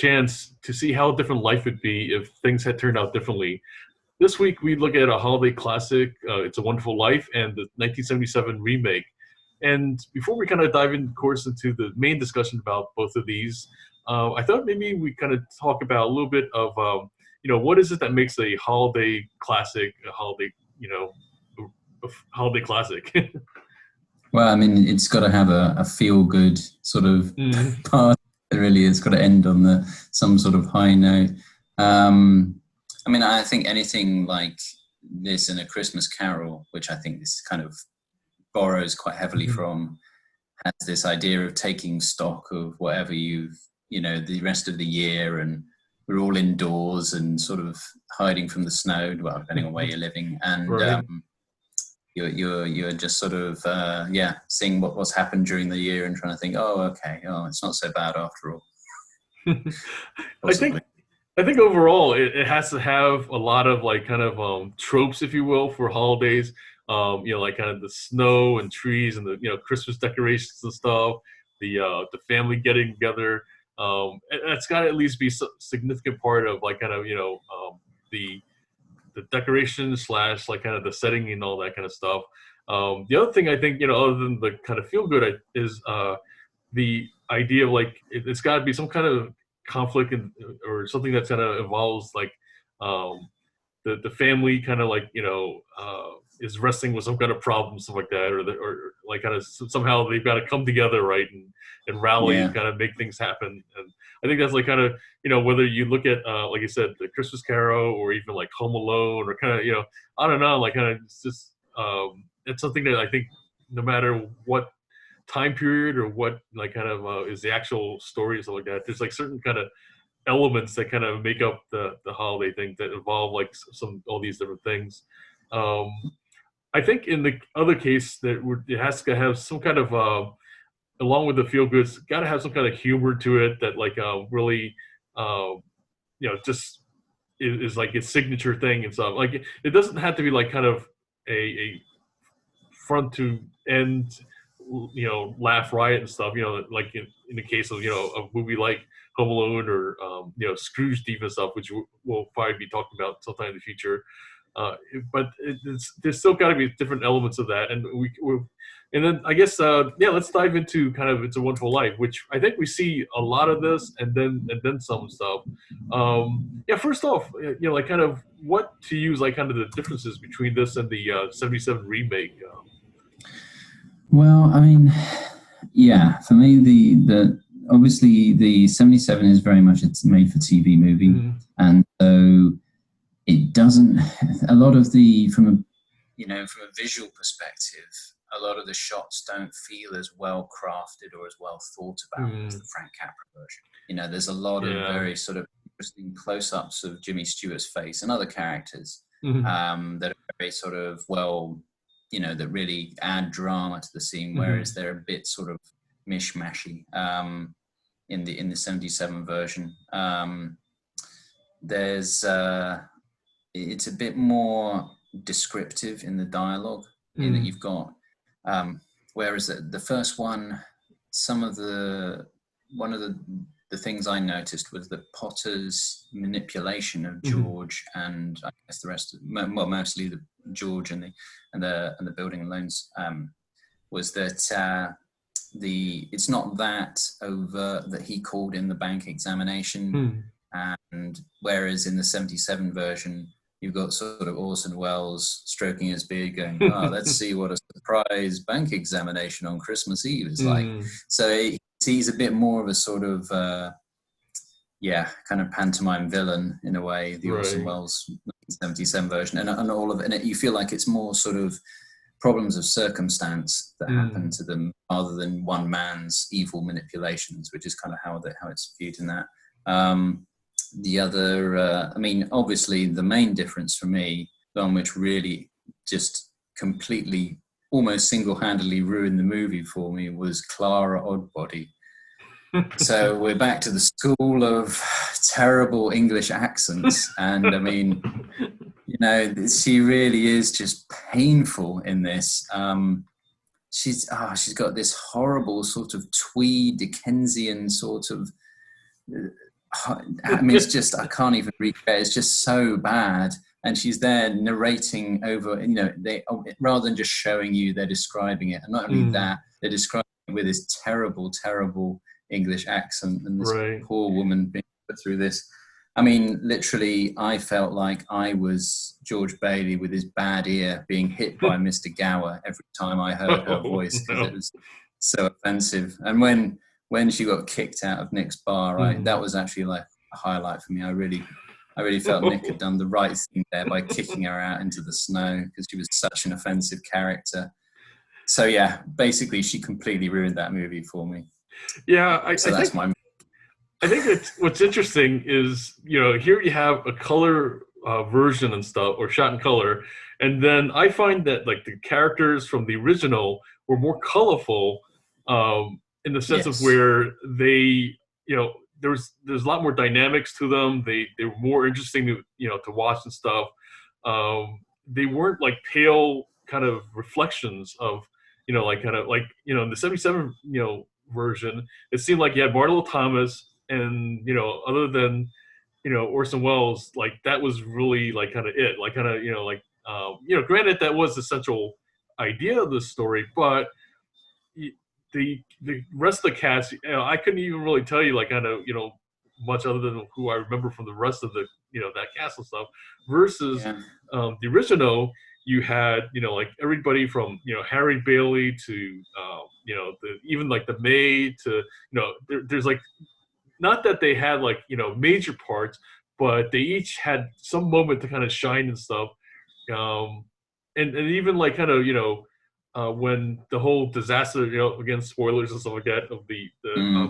chance to see how different life would be if things had turned out differently. This week, we look at a holiday classic, It's a Wonderful Life, and the 1977 remake. And before we kind of dive in, of course, into the main discussion about both of these, I thought maybe we kind of talk about a little bit of, what is it that makes a holiday classic a holiday, a holiday classic? Well, I mean, it's got to have a feel-good sort of part. Really, it's got to end on some sort of high note. I mean, I think anything like this in A Christmas Carol, which I think this kind of borrows quite heavily from, has this idea of taking stock of whatever the rest of the year, and we're all indoors and sort of hiding from the snow, well, depending on where you're living, and Right. you're just sort of seeing what's happened during the year and trying to think, it's not so bad after all. I think overall it has to have a lot of like kind of tropes, if you will, for holidays. Like kind of the snow and trees and the Christmas decorations and stuff. The family getting together. It's got to at least be a significant part of like kind of the decorations / like kind of the setting and all that kind of stuff. The other thing I think other than the kind of feel good is the idea of like it's got to be some kind of conflict or something that's kind of involves like the family kind of like is wrestling with some kind of problem, stuff like that, or like kind of somehow they've got to come together, right, and rally and kind of make things happen. And I think that's like kind of whether you look at like I said, the Christmas Carol, or even like Home Alone, or kind of I don't know, like kind of it's just it's something that I think no matter what time period or what like kind of is the actual story and stuff like that, there's like certain kind of elements that kind of make up the holiday thing that involve like all these different things. I think in the other case that it has to have some kind of along with the feel goods, got to have some kind of humor to it that like really just is like its signature thing and stuff. Like it doesn't have to be like kind of a front to end laugh riot and stuff, like in the case of a movie like Home Alone or Scrooge Thief and stuff, which we'll probably be talking about sometime in the future. But there's still got to be different elements of that, and and then I guess let's dive into kind of It's a Wonderful Life, which I think we see a lot of this, and then some stuff. First off, like kind of what to use like kind of the differences between this and the '77 remake. Well, I mean, for me, the obviously the '77 is very much it's made for TV movie, and so it doesn't. A lot of from a visual perspective, a lot of the shots don't feel as well crafted or as well thought about as the Frank Capra version. There's a lot of very sort of interesting close-ups of Jimmy Stewart's face and other characters that are very sort of that really add drama to the scene, whereas they're a bit sort of mishmashy in the '77 version. There's it's a bit more descriptive in the dialogue in that you've got, whereas the first one, one of the things I noticed was that Potter's manipulation of George and I guess the rest of, mostly the George and the building loans, was that it's not that overt that he called in the bank examination, and whereas in the '77 version you've got sort of Orson Welles stroking his beard going, let's see what a surprise bank examination on Christmas Eve is like. So he's a bit more of a sort of kind of pantomime villain in a way, the Orson Welles '77 version, and all of it. And you feel like it's more sort of problems of circumstance that happen to them rather than one man's evil manipulations, which is kind of how it's viewed in that. The other, obviously the main difference for me, the one which really just completely, almost single-handedly ruined the movie for me, was Clara Oddbody. So we're back to the school of terrible English accents, and I mean, she really is just painful in this. She's got this horrible sort of twee Dickensian sort of I mean, it's just, I can't even recreate. It's just so bad. And she's there narrating over, rather than just showing you, they're describing it. And not only that, they're describing it with this terrible, terrible English accent, and this poor woman being put through this. I mean, literally, I felt like I was George Bailey with his bad ear being hit by Mr. Gower every time I heard her voice, because it was so offensive. And when she got kicked out of Nick's bar, that was actually like a highlight for me. I really felt Nick had done the right thing there by kicking her out into the snow, because she was such an offensive character. So yeah, basically, she completely ruined that movie for me. Yeah, I think what's interesting is, here you have a color version and stuff, or shot in color, and then I find that like the characters from the original were more colorful, in the sense of where they, there's a lot more dynamics to them. They were more interesting to watch and stuff. They weren't like pale kind of reflections of, in the 77 version, it seemed like you had Marlo Thomas, and other than Orson Welles, like that was really like kind of it, like kind of granted that was the central idea of the story, but the rest of the cast, I couldn't even really tell you like kind of much other than who I remember from the rest of the that cast and stuff, versus the original. You had like everybody from Harry Bailey to even like the maid to there's like, not that they had like major parts, but they each had some moment to kind of shine and stuff. And even like kind of when the whole disaster, again, spoilers and stuff like that, of the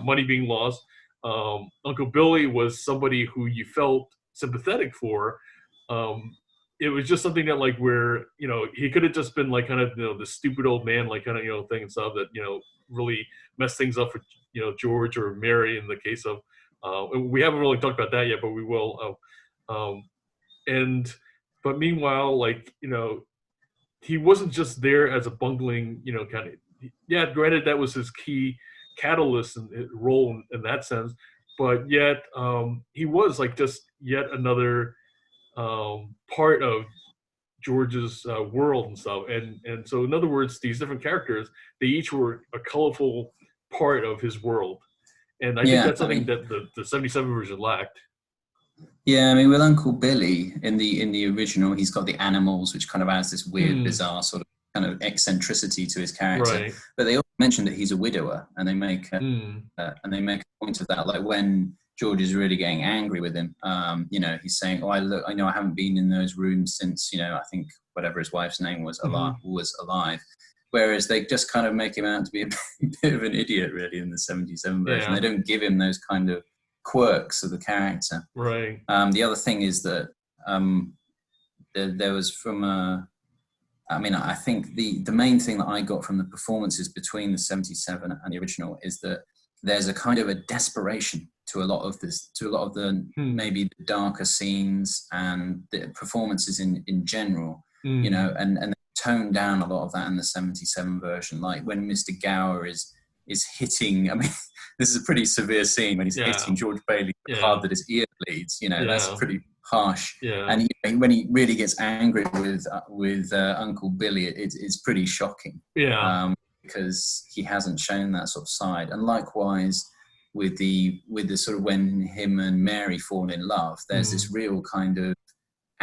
money being lost, Uncle Billy was somebody who you felt sympathetic for. It was just something that like where he could have just been like kind of the stupid old man like kind of thing and stuff that really messed things up for George or Mary in the case of we haven't really talked about that yet, but we will. But meanwhile, like he wasn't just there as a bungling kind of, granted that was his key catalyst and role in that sense, but yet he was like just yet another part of George's world and stuff, and so in other words, these different characters, they each were a colorful part of his world, and I think that's something that the 77 version lacked. Yeah, I mean, with Uncle Billy in the original, he's got the animals, which kind of adds this weird, bizarre sort of kind of eccentricity to his character. Right. But they also mention that he's a widower, and they make a point of that. Like when George is really getting angry with him, he's saying, "Oh, I know I haven't been in those rooms since I think whatever his wife's name was alive." Whereas they just kind of make him out to be a bit of an idiot, really, in the 77 version. They don't give him those kind of quirks of the character. Right. The other thing is that there was I think the main thing that I got from the performances between the 77 and the original is that there's a kind of a desperation to a lot of the maybe the darker scenes and the performances in general, and they tone down a lot of that in the 77 version. Like when Mr. Gower is hitting, I mean, this is a pretty severe scene when he's hitting George Bailey so hard that his ear bleeds. That's pretty harsh. Yeah. And when he really gets angry with Uncle Billy, it's pretty shocking. Yeah. Because he hasn't shown that sort of side. And likewise with the sort of when him and Mary fall in love, there's this real kind of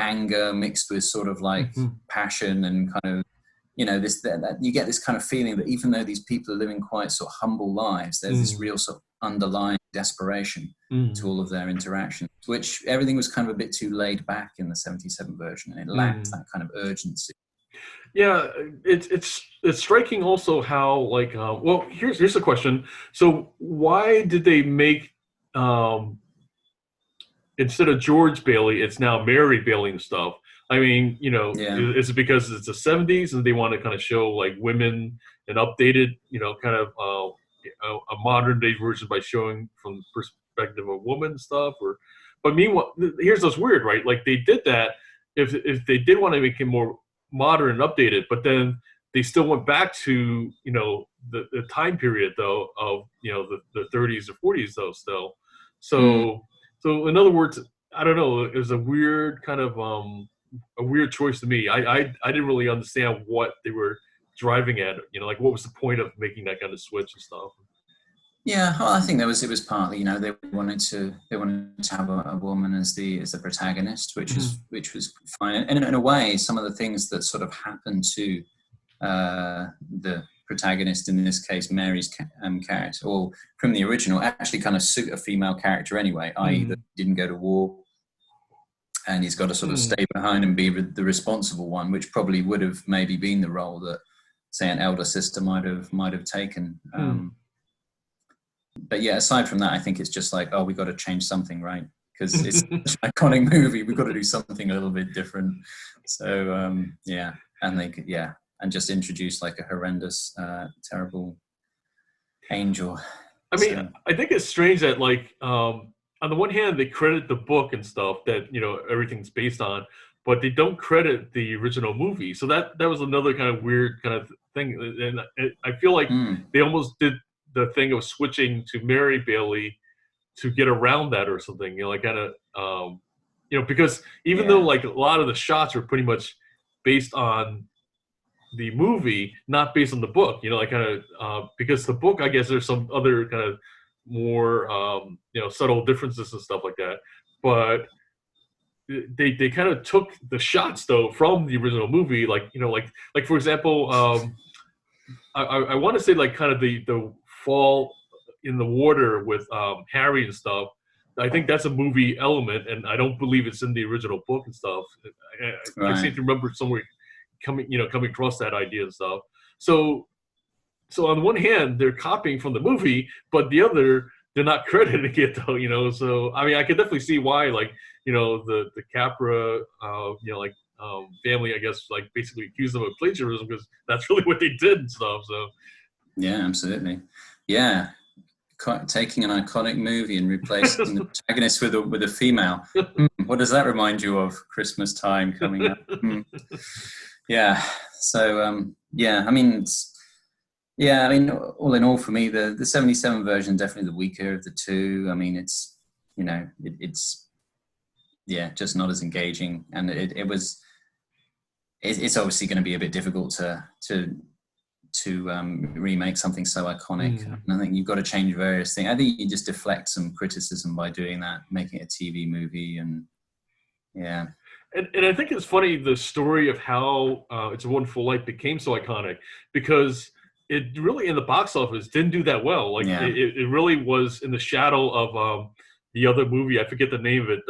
anger mixed with sort of like passion and kind of you get this kind of feeling that even though these people are living quite sort of humble lives, there's this real sort of underlying desperation to all of their interactions, which everything was kind of a bit too laid back in the 77 version, and it lacked that kind of urgency. Yeah, it's striking also how like here's a question. So why did they make instead of George Bailey, it's now Mary Bailey and stuff? I mean, is it because it's the 70s and they want to kind of show like women an updated, kind of a modern day version by showing from the perspective of a woman stuff? But meanwhile, here's what's weird, right? Like they did that if they did want to make it more modern and updated, but then they still went back to the time period though of the 30s or 40s though still. So So in other words, I don't know. It was a weird kind of a weird choice to me. I didn't really understand what they were driving at. You know, like what was the point of making that kind of switch and stuff. Yeah, well, I think it was partly, they wanted to have a woman as the protagonist, which was fine. And in a way, some of the things that sort of happened to the protagonist, in this case Mary's character, or from the original, actually kind of suit a female character anyway, i.e. that he didn't go to war and he's got to sort of stay behind and be the responsible one, which probably would have maybe been the role that, say, an elder sister might have taken. But yeah, aside from that, I think it's just like, oh, we got to change something, right? Because it's such an iconic movie, we've got to do something a little bit different. So yeah, and just introduce like a horrendous, terrible angel. I mean, I think it's strange that like on the one hand they credit the book and stuff that everything's based on, but they don't credit the original movie. So that was another kind of weird kind of thing, and I feel like they almost did the thing of switching to Mary Bailey to get around that or something. Like kind of because even though like a lot of the shots were pretty much based on the movie, not based on the book, like kind of because the book, I guess there's some other kind of more subtle differences and stuff like that, but they kind of took the shots though from the original movie, like for example, I want to say like kind of the fall in the water with Harry and stuff. I think that's a movie element, and I don't believe it's in the original book and stuff. I seem to remember somewhere coming across that idea and stuff. So on the one hand, they're copying from the movie, but the other, they're not crediting it though. So I mean, I could definitely see why, like the Capra, family, I guess, like basically accused them of plagiarism, because that's really what they did and stuff. So yeah, absolutely, yeah. Taking an iconic movie and replacing the protagonist with a female. What does that remind you of? Christmas time coming up. Yeah. So yeah, I mean, all in all, for me, the 77 version definitely the weaker of the two. I mean, it's just not as engaging, and it's obviously going to be a bit difficult to remake something so iconic. And I think you've got to change various things. I think you just deflect some criticism by doing that, making it a TV movie, and yeah. And I think it's funny, the story of how It's a Wonderful Life became so iconic, because it really in the box office didn't do that well. Like it really was in the shadow of the other movie. I forget the name of it.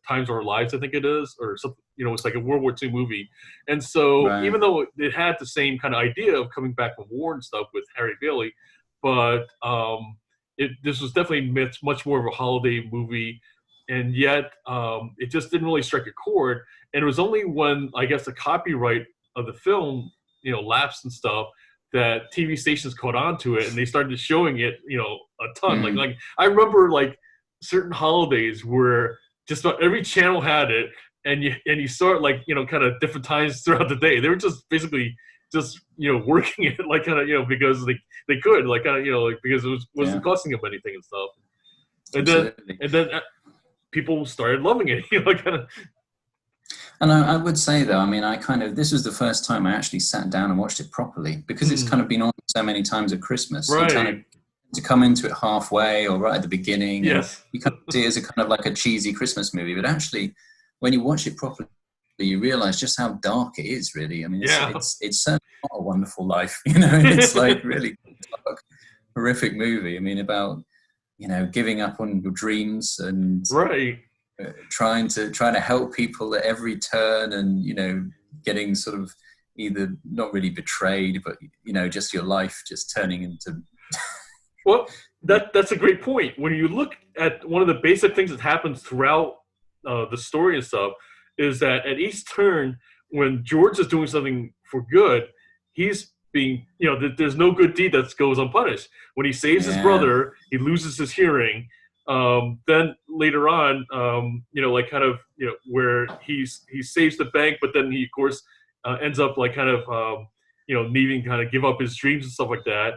Times of Our Lives, I think it is, or something. It's like a World War II movie. And so even though it had the same kind of idea of coming back from war and stuff with Harry Bailey, but this was definitely much more of a holiday movie. And yet it just didn't really strike a chord. And it was only when, I guess, the copyright of the film, lapsed and stuff, that TV stations caught on to it and they started showing it, a ton. Like I remember like certain holidays where just about every channel had it, and you saw it like, kind of different times throughout the day. They were just basically working it like kind of, because they could, like kind of, like, because it wasn't costing them anything and stuff. And then people started loving it, kind of. And I would say though, I mean, this was the first time I actually sat down and watched it properly, because it's kind of been on so many times at Christmas. Right. You kind of to come into it halfway or right at the beginning. Yes. You kind of see it as a kind of like a cheesy Christmas movie, but actually when you watch it properly, you realize just how dark it is, really. I mean, it's certainly not A Wonderful Life, it's like really dark, horrific movie. I mean, about, giving up on your dreams and trying to help people at every turn, and getting sort of either not really betrayed, but just your life just turning into. Well, that's a great point. When you look at one of the basic things that happens throughout the story and stuff, is that at each turn, when George is doing something for good, he's being, there's no good deed that goes unpunished. When he saves his brother, he loses his hearing. Then later on, like kind of, where he saves the bank, but then he of course ends up like kind of, needing to kind of give up his dreams and stuff like that.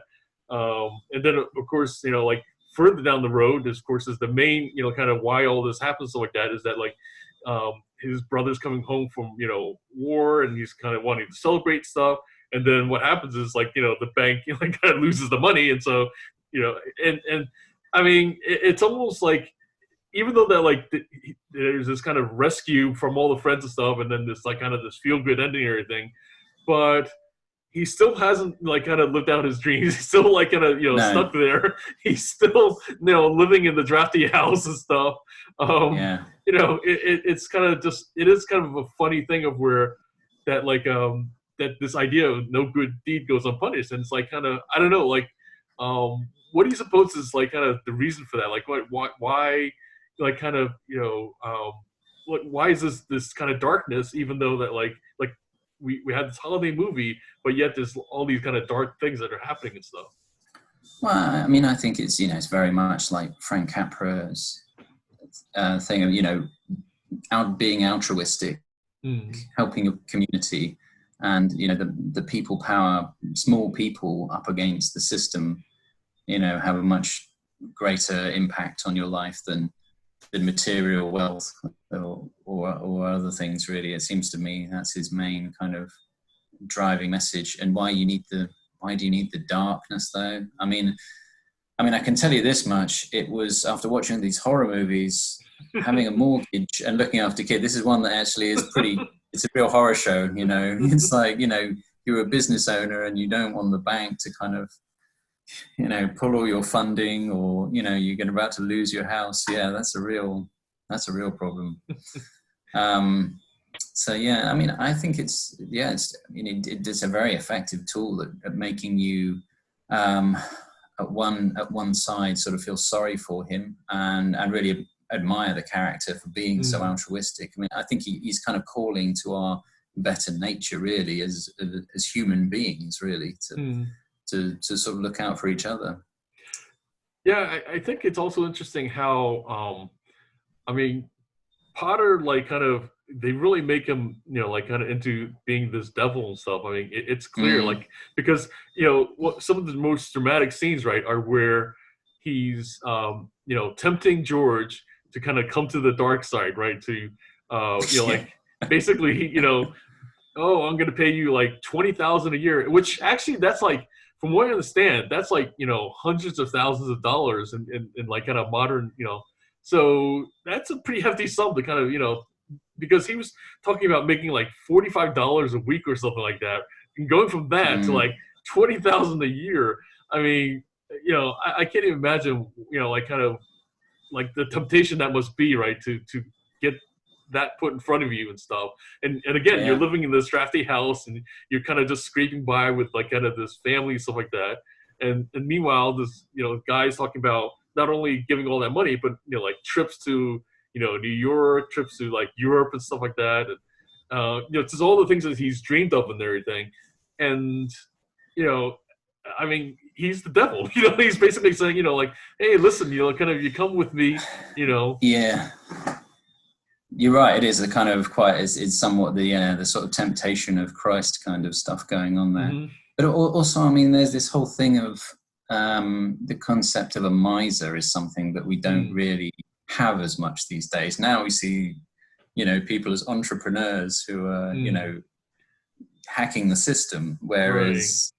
And then of course, like further down the road, of course, is the main, kind of why all this happens, stuff like that, is that like his brother's coming home from, war, and he's kind of wanting to celebrate stuff. And then what happens is like, the bank, kind of loses the money. And so, and I mean, it's almost like, even though that like there's this kind of rescue from all the friends and stuff, and then this like kind of this feel good ending and everything, but he still hasn't like kind of lived out his dreams. He's still like kind of stuck there. He's still living in the drafty house and stuff. It's kind of just, it is kind of a funny thing of where that like that this idea of no good deed goes unpunished, and it's like kind of, I don't know, like what do you suppose is like kind of the reason for that? Like why like kind of why is this kind of darkness, even though that like we had this holiday movie, but yet there's all these kind of dark things that are happening and stuff. Well, I mean, I think it's it's very much like Frank Capra's thing of being altruistic, helping a community, and the people power, small people up against the system, have a much greater impact on your life than material wealth or other things. Really, it seems to me that's his main kind of driving message. And why do you need the darkness, though? I mean, I can tell you this much: it was after watching these horror movies, having a mortgage and looking after kids. This is one that actually is pretty. It's a real horror show. It's like you're a business owner and you don't want the bank to kind of pull all your funding, or you're about to lose your house. Yeah, that's a real problem. So yeah, I mean, I think it's a very effective tool at making you at one side sort of feel sorry for him and really admire the character for being so altruistic. I mean, I think he's kind of calling to our better nature, really, as human beings, really, to sort of look out for each other. Yeah, I think it's also interesting how, I mean, Potter, like, kind of, they really make him, like, kind of into being this devil and stuff. I mean, it's clear, like, because, some of the most dramatic scenes, right, are where he's, tempting George to kind of come to the dark side, right, to, like, basically, oh, I'm going to pay you, like, $20,000 a year, which actually, that's, like, from what I understand, that's like, hundreds of thousands of dollars in like kind of modern, so that's a pretty hefty sum to kind of, because he was talking about making like $45 a week or something like that, and going from that to like $20,000 a year. I mean, I can't even imagine, like kind of like the temptation that must be, right, to get that put in front of you and stuff. And again, you're living in this drafty house and you're kind of just scraping by with like kind of this family and stuff like that. And meanwhile, this, guy's talking about not only giving all that money, but, like trips to, New York, trips to like Europe and stuff like that. And, just all the things that he's dreamed of and everything. And, I mean, he's the devil, he's basically saying, like, hey, listen, kind of, you come with me, Yeah. You're right. It is a kind of it's somewhat the sort of temptation of Christ kind of stuff going on there. Mm-hmm. But also, I mean, there's this whole thing of the concept of a miser is something that we don't really have as much these days. Now we see, people as entrepreneurs who are, hacking the system, whereas,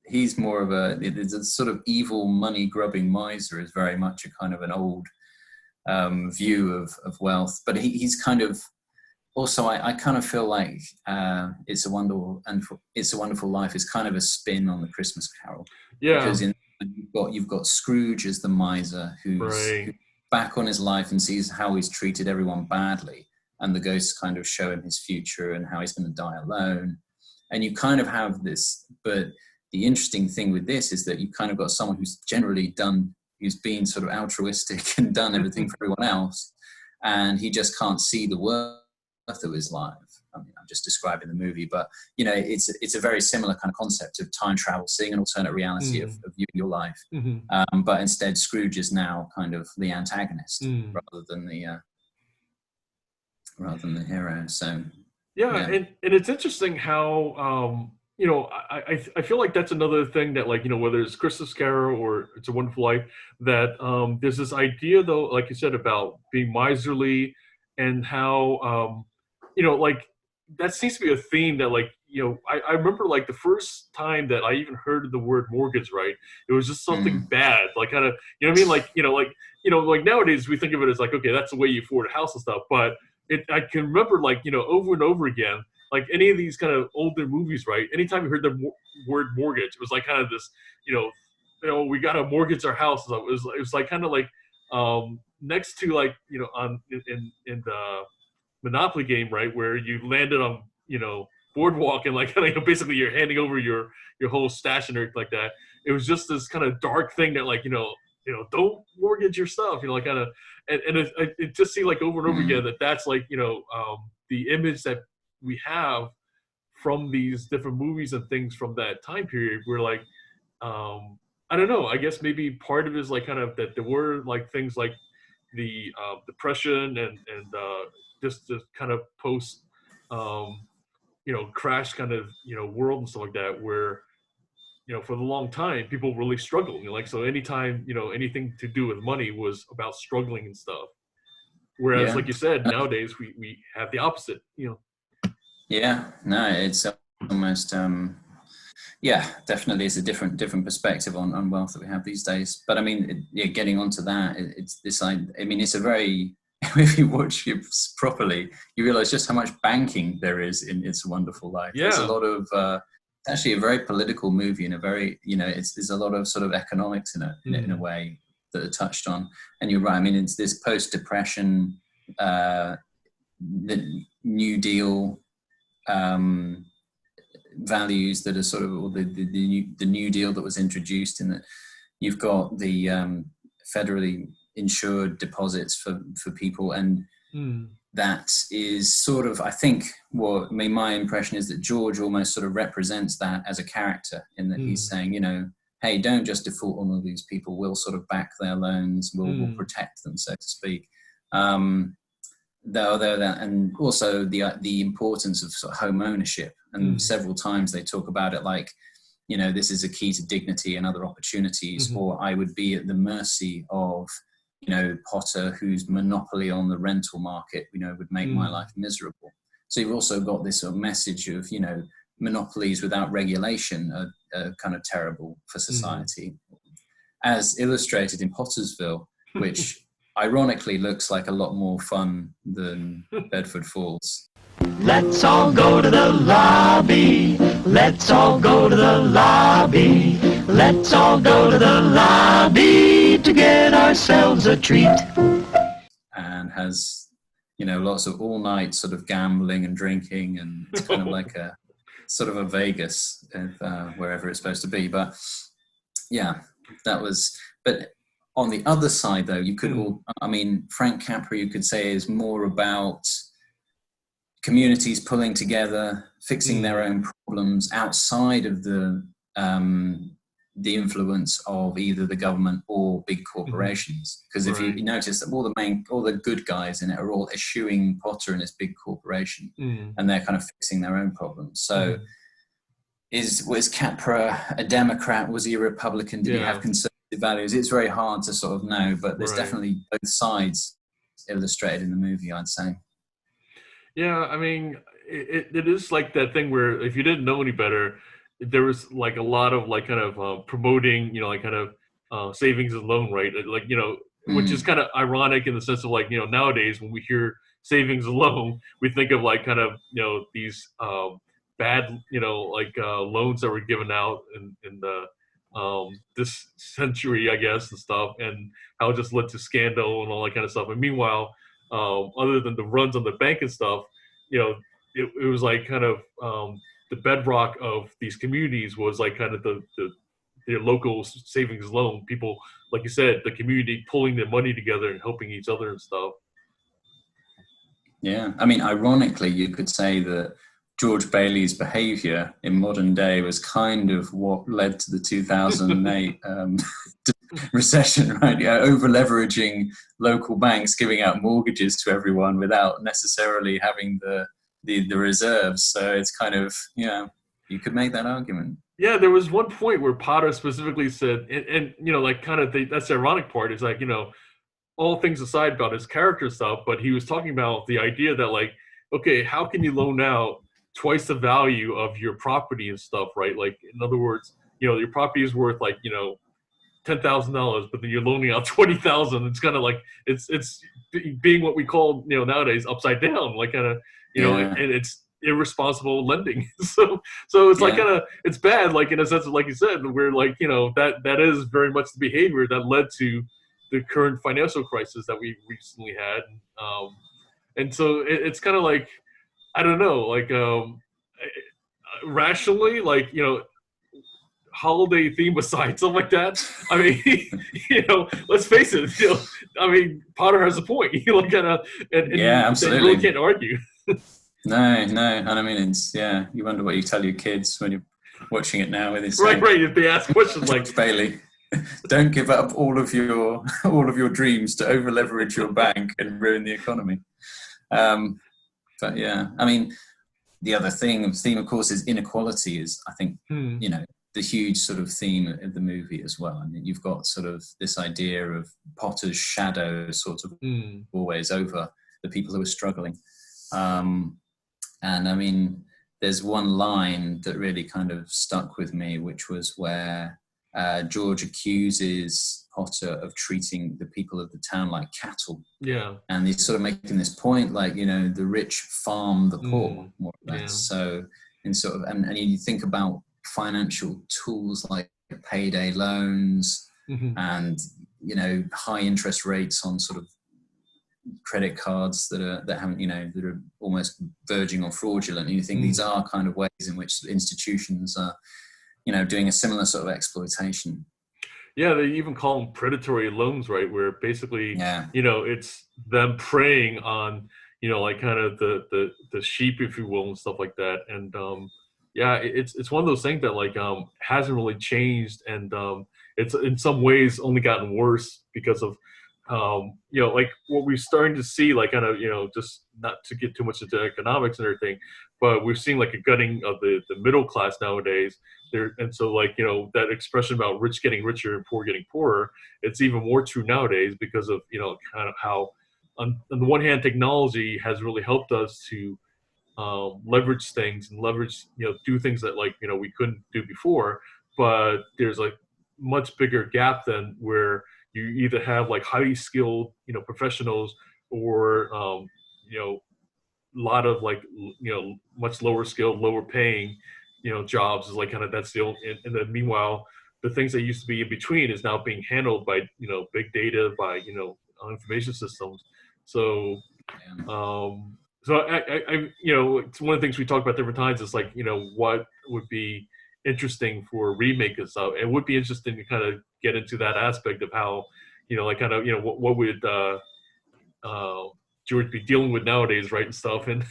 he's more of a sort of evil money grubbing miser is very much a kind of an old view of wealth, but he's kind of also I kind of feel like It's a Wonderful Life is kind of a spin on the Christmas Carol, because you've got Scrooge as the miser who's back on his life and sees how he's treated everyone badly, and the ghosts kind of show him his future and how he's going to die alone, and you kind of have this. But the interesting thing with this is that you kind of got someone who's been sort of altruistic and done everything for everyone else, and he just can't see the worth of his life. I mean, I'm just describing the movie, but it's a very similar kind of concept of time travel, seeing an alternate reality of your life. Mm-hmm. But instead, Scrooge is now kind of the antagonist rather than the hero. So and it's interesting how you know, I feel like that's another thing that, like, you know, whether it's Christmas Carol or It's a Wonderful Life, that there's this idea though, like you said, about being miserly, and how you know, like, that seems to be a theme that, like, you know, I remember like the first time that I even heard the word mortgage, right? It was just something Mm. bad, like kind of, you know what I mean? Like, you know, like nowadays we think of it as like, okay, that's the way you afford a house and stuff. But I can remember, like, you know, over and over again, like any of these kind of older movies, right? Anytime you heard the word mortgage, it was like kind of this, we got to mortgage our house. So it was like kind of like next to, like, you know, on in the Monopoly game, right, where you landed on, you know, boardwalk, and like you know, basically you're handing over your whole stash and everything like that. It was just this kind of dark thing that, like, don't mortgage your stuff, you know, like kind of, and it just seemed like over and over again Mm. that that's like, the image that we have from these different movies and things from that time period. We're like, I don't know, I guess maybe part of it is like kind of that there were like things like the depression and just the kind of post um, crash kind of, world and stuff like that, where, for the long time people really struggled, like, so anytime, anything to do with money was about struggling and stuff, whereas, Yeah. like you said, nowadays we have the opposite, Yeah. No, it's almost yeah, definitely it's a different perspective on wealth that we have these days. But I mean, yeah, getting onto that, it's this. I mean, it's a very if you watch it properly, you realize just how much banking there is in It's a Wonderful Life. There's a yeah. lot of actually a very political movie, and a very, there's a lot of sort of economics in it, in a way that are touched on. And you're right. I mean, it's this post-depression, the New Deal. Values that are sort of, or the new deal that was introduced, in that you've got the federally insured deposits for people, and that is sort of, I think, my impression is that George almost sort of represents that as a character, in that he's saying, hey, don't just default on all these people, we'll sort of back their loans, we'll protect them, so to speak. And also the importance of sort of home ownership, and several times they talk about it like, this is a key to dignity and other opportunities, or I would be at the mercy of, Potter, whose monopoly on the rental market, would make my life miserable. So you've also got this sort of message of, monopolies without regulation are kind of terrible for society, as illustrated in Pottersville, which ironically looks like a lot more fun than Bedford Falls. Let's all go to the lobby. Let's all go to the lobby. Let's all go to the lobby to get ourselves a treat. And has, lots of all-night sort of gambling and drinking, and it's kind of like a sort of a Vegas, wherever it's supposed to be. But yeah, that was. But on the other side, though, you could Frank Capra, you could say, is more about communities pulling together, fixing their own problems outside of the influence of either the government or big corporations. Because if you notice that all the good guys in it are all eschewing Potter and his big corporation, and they're kind of fixing their own problems. So was Capra a Democrat? Was he a Republican? Did he have conservative values? It's very hard to sort of know, but there's definitely both sides illustrated in the movie, I'd say. Yeah, I mean, it is like that thing where if you didn't know any better, there was like a lot of like kind of promoting, like kind of savings and loan, right? Like, which is kind of ironic in the sense of like, nowadays when we hear savings and loan, we think of like kind of, these bad, like loans that were given out in the this century, I guess, and stuff, and how it just led to scandal and all that kind of stuff. And meanwhile, other than the runs on the bank and stuff, it was like kind of the bedrock of these communities was like kind of their local savings loan. People, like you said, the community pulling their money together and helping each other and stuff. Yeah, I mean, ironically, you could say that George Bailey's behavior in modern day was kind of what led to the 2008 recession, right? Over leveraging local banks, giving out mortgages to everyone without necessarily having the reserves. So it's kind of, You could make that argument. Yeah, there was one point where Potter specifically said, and you know, like kind of that's the ironic part is like, you know, all things aside about his character stuff, but he was talking about the idea that like, okay, how can you loan out twice the value of your property and stuff, right? Like, in other words, you know, your property is worth like, you know, $10,000, but then you're loaning out 20,000. It's kind of like it's being what we call, you know, nowadays upside down, like kind of, you know, and it's irresponsible lending. So it's like kind of it's bad, like in a sense of, like you said, where like, you know, that is very much the behavior that led to the current financial crisis that we recently had. And so it's kind of like, I don't know, like rationally, like, you know, holiday theme aside, something like that. I mean, you know, let's face it. You know, I mean, Potter has a point. You look at and absolutely. You really can't argue. No, and I mean, it's you wonder what you tell your kids when you're watching it now with this. Right. If they ask questions like Bailey, don't give up all of your dreams to over leverage your bank and ruin the economy. But yeah, I mean, the other theme, of course, is inequality. Is I think you know, the huge sort of theme of the movie as well. I mean, you've got sort of this idea of Potter's shadow sort of always over the people who are struggling. And I mean, there's one line that really kind of stuck with me, which was where George accuses Potter of treating the people of the town like cattle. Yeah. And he's sort of making this point, like, you know, the rich farm the poor, more or less. Yeah. So, in sort of, and you think about financial tools like payday loans and, you know, high interest rates on sort of credit cards that are almost verging on fraudulent. And you think these are kind of ways in which institutions are, you know, doing a similar sort of exploitation. Yeah, they even call them predatory loans, right? Where basically, you know, it's them preying on, you know, like kind of the sheep, if you will, and stuff like that. And yeah, it's one of those things that like hasn't really changed, and it's in some ways only gotten worse because of you know, like what we're starting to see, like kind of, you know, just not to get too much into economics and everything, but we've seen like a gutting of the middle class nowadays. And so like, you know, that expression about rich getting richer and poor getting poorer, it's even more true nowadays because of, you know, kind of how on the one hand, technology has really helped us to leverage things and leverage, you know, do things that like, you know, we couldn't do before, but there's like much bigger gap than where you either have like highly skilled, you know, professionals or, you know, a lot of like, you know, much lower skilled, lower paying, you know, jobs is like kind of that's the only, and then meanwhile, the things that used to be in between is now being handled by, you know, big data, by, you know, information systems. So, so I, you know, it's one of the things we talk about different times is like, you know, what would be interesting for a remake and stuff. It would be interesting to kind of get into that aspect of how, you know, like kind of, you know, what would George be dealing with nowadays, right, and stuff. And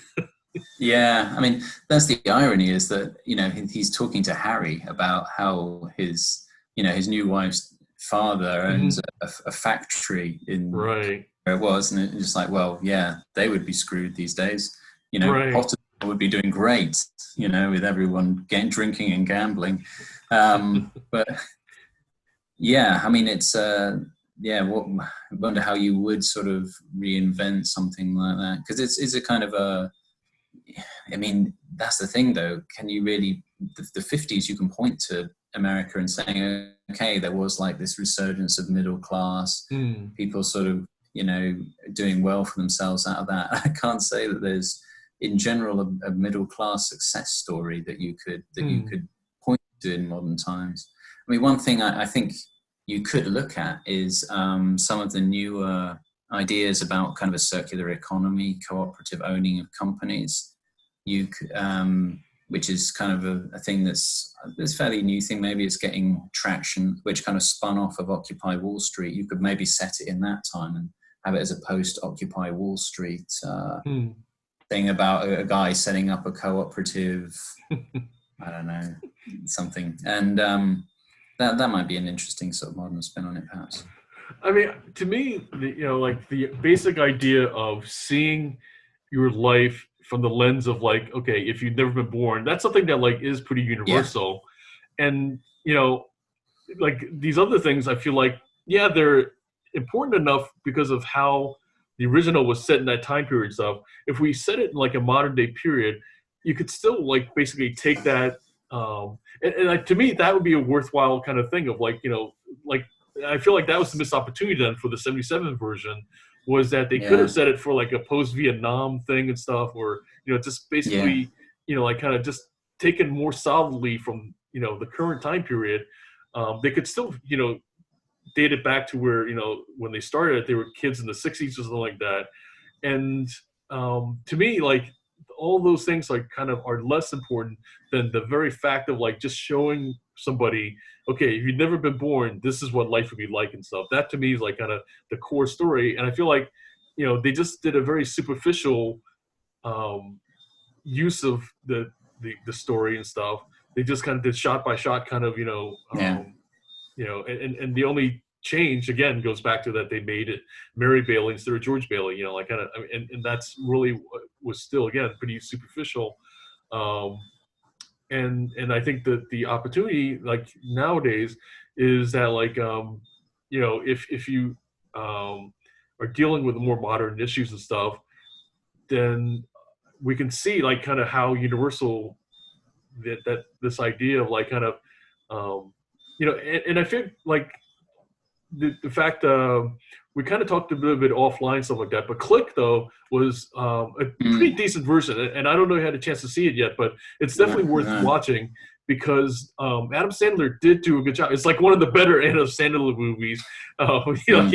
yeah, I mean, that's the irony is that, you know, he's talking to Harry about how his, you know, his new wife's father owns a factory in where it was, and it's just like, well, yeah, they would be screwed these days. You know, Potter would be doing great, you know, with everyone drinking and gambling. But yeah, I mean, it's I wonder how you would sort of reinvent something like that, because it's a kind of a, I mean, that's the thing though. Can you really, the 50s, you can point to America and saying, okay, there was like this resurgence of middle class, people sort of, you know, doing well for themselves out of that. I can't say that there's, in general, a middle class success story that you could point to in modern times. I mean, one thing I think you could look at is some of the newer ideas about kind of a circular economy, cooperative owning of companies. Which is kind of a thing that's fairly new thing. Maybe it's getting traction, which kind of spun off of Occupy Wall Street. You could maybe set it in that time and have it as a post-Occupy Wall Street thing about a guy setting up a cooperative, I don't know, something. And that might be an interesting sort of modern spin on it, perhaps. I mean, to me, you know, like the basic idea of seeing your life from the lens of like, okay, if you've never been born, that's something that like is pretty universal. And, you know, like these other things, I feel like, yeah, they're important enough because of how the original was set in that time period stuff. If we set it in like a modern day period, you could still like basically take that, and like, to me, that would be a worthwhile kind of thing of like, you know, like, I feel like that was the missed opportunity then for the 77 version, was that they could have set it for like a post-Vietnam thing and stuff, or, you know, just basically, you know, like kind of just taken more solidly from, you know, the current time period. They could still, you know, date it back to where, you know, when they started, they were kids in the 60s or something like that. And to me, like, all those things like kind of are less important than the very fact of like just showing somebody, okay, if you've never been born, this is what life would be like and stuff. That to me is like kind of the core story. And I feel like, you know, they just did a very superficial use of the story and stuff. They just kind of did shot by shot kind of, you know, you know, and the only change again goes back to that they made it Mary Bailey instead of George Bailey, you know, like kind of, and that's really was still again pretty superficial. And I think that the opportunity like nowadays is that like you know, if you are dealing with more modern issues and stuff, then we can see like kind of how universal that this idea of like kind of you know, and I feel like the fact we kind of talked a little bit offline, stuff like that, but Click though was a pretty decent version, and I don't know if you had a chance to see it yet, but it's definitely worth watching because Adam Sandler did do a good job. It's like one of the better Adam Sandler movies. You know,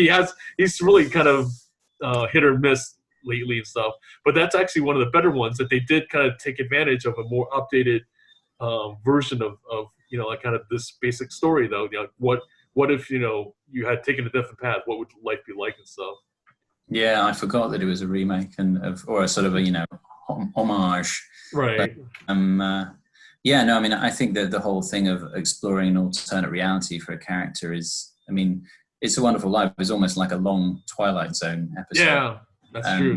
he's really kind of hit or miss lately and stuff, but that's actually one of the better ones that they did kind of take advantage of a more updated version of you know, like kind of this basic story though. You know, what if, you know, you had taken a different path? What would life be like and stuff? Yeah, I forgot that it was a remake or a sort of a, you know, homage. Right. But, yeah, no, I mean, I think that the whole thing of exploring an alternate reality for a character is, I mean, It's a Wonderful Life is almost like a long Twilight Zone episode. Yeah, that's true.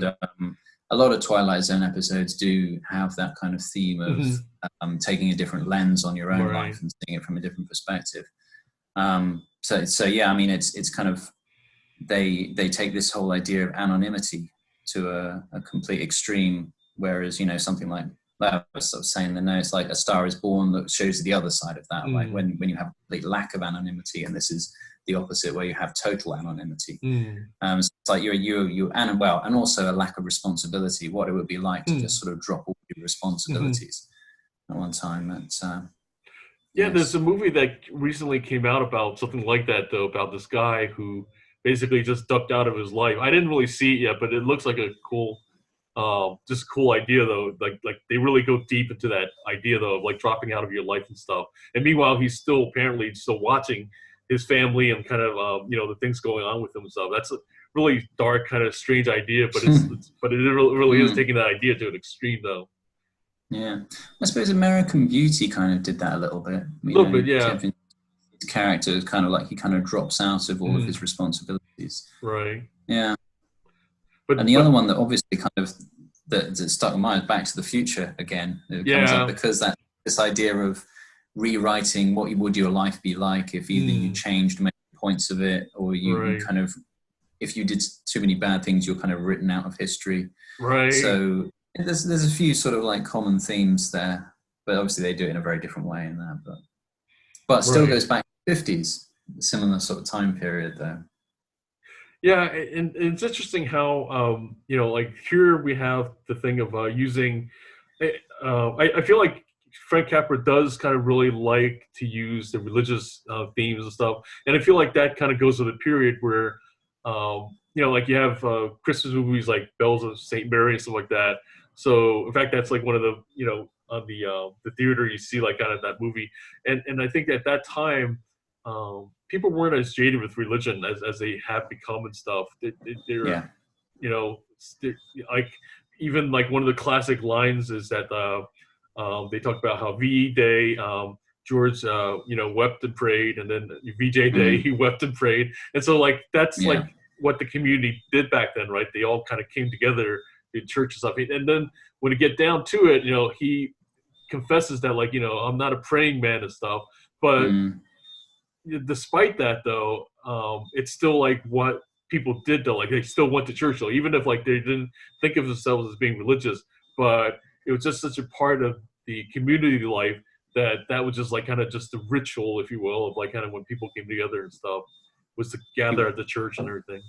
A lot of Twilight Zone episodes do have that kind of theme of taking a different lens on your own life and seeing it from a different perspective. So yeah, I mean, it's kind of, they take this whole idea of anonymity to a complete extreme, whereas, you know, something like that, I was sort of saying, it's like A Star Is Born that shows the other side of that, like when you have a complete lack of anonymity, and this is the opposite where you have total anonymity. So it's like and also a lack of responsibility, what it would be like to just sort of drop all your responsibilities at one time. Yeah, there's a movie that recently came out about something like that, though, about this guy who basically just ducked out of his life. I didn't really see it yet, but it looks like a cool, just a cool idea, though. Like they really go deep into that idea, though, of like dropping out of your life and stuff. And meanwhile, he's still apparently still watching his family and kind of, you know, the things going on with him and stuff. That's a really dark, kind of strange idea, but but it really is taking that idea to an extreme, though. Yeah, I suppose American Beauty kind of did that a little bit. A little bit, yeah. Kevin's character is kind of like he kind of drops out of all of his responsibilities. Right. Yeah. And the other one that obviously kind of that stuck in my mind is Back to the Future again. It comes up because this idea of rewriting what would your life be like if either you changed many points of it, or you kind of, if you did too many bad things, you're kind of written out of history. Right. So there's a few sort of like common themes there, but obviously they do it in a very different way in that. But still goes back to the 50s, similar sort of time period there. Yeah, and it's interesting how you know, like here we have the thing of using. I feel like Frank Capra does kind of really like to use the religious themes and stuff, and I feel like that kind of goes with a period where you know, like you have Christmas movies like Bells of St. Mary and stuff like that. So in fact, that's like one of the, you know, on the theater you see like kind of that movie, and I think at that time people weren't as jaded with religion as they have become and stuff. They're you know, like even like one of the classic lines is that they talk about how VE Day, George, you know, wept and prayed, and then VJ Day, he wept and prayed, and so like that's like what the community did back then, right? They all kind of came together the church and stuff. And then when you get down to it, he confesses that, like, I'm not a praying man and stuff. But despite that, though, it's still like what people did, though. Like, they still went to church, though, even if like they didn't think of themselves as being religious. But it was just such a part of the community life that was just like kind of just the ritual, if you will, of like kind of when people came together and stuff, was to gather at the church and everything.